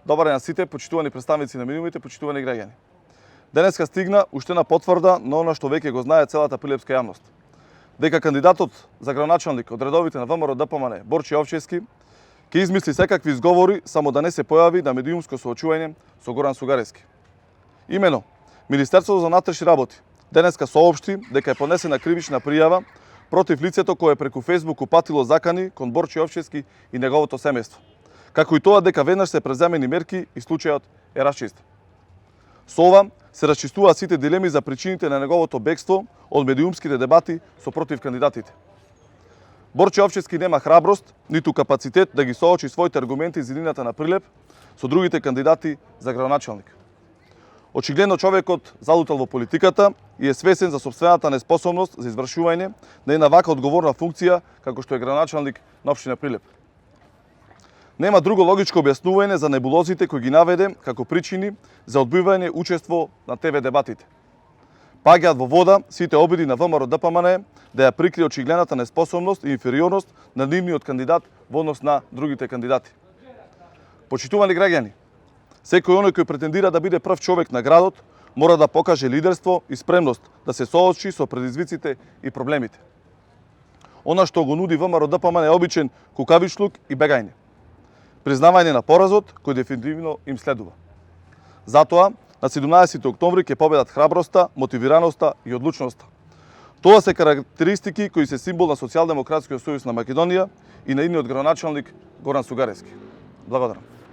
Добар ден на сите, почитувани представници на медиумите, почитувани граѓани. Денеска стигна уште една потврда на она што веќе го знае целата прилепска јавност. Дека кандидатот за градоначалник од редовите на ВМРО ДПМН Борче Овчевски ќе измисли секакви изговори само да не се појави на медиумско соочување со Горан Сугарески. Имено, Министерството за внатрешни работи денеска соопшти дека е поднесена кривична пријава против лицето кое преку Facebook упатило закани кон Борче Овчевски и неговото семејство. Како и тоа дека веднаш се преземени мерки и случајот е расчистен. Со ова се расчистуваат сите дилеми за причините на неговото бегство од медиумските дебати со против кандидатите. Борче Овчевски нема храброст, ниту капацитет да ги соочи своите аргументи за идејата на Прилеп со другите кандидати за градоначалник. Очигледно човекот залутал во политиката и е свесен за сопствената неспособност за извршување на една вака одговорна функција како што е градоначалник на општина Прилеп. Нема друго логичко објаснување за небулозите кои ги наведе како причини за одбивање учество на ТВ дебатите. Паѓаат во вода сите обиди на ВМРО ДПМН да ја прикрие очигледната неспособност и инфериорност на нивниот кандидат во однос на другите кандидати. Почитувани граѓани, секој оној кој претендира да биде прв човек на градот мора да покаже лидерство и спремност да се соочи со предизвиците и проблемите. Она што го нуди ВМРО ДПМН е обичен кукавичлук и бегање. Признавање на поразот кој дефинитивно им следува. Затоа, на 17 октомври ќе победат храброста, мотивираноста и одлучноста. Тоа се карактеристики кои се символ на Социјалдемократскиот сојуз на Македонија и на идниот градоначалник Горан Сугарески. Благодарам.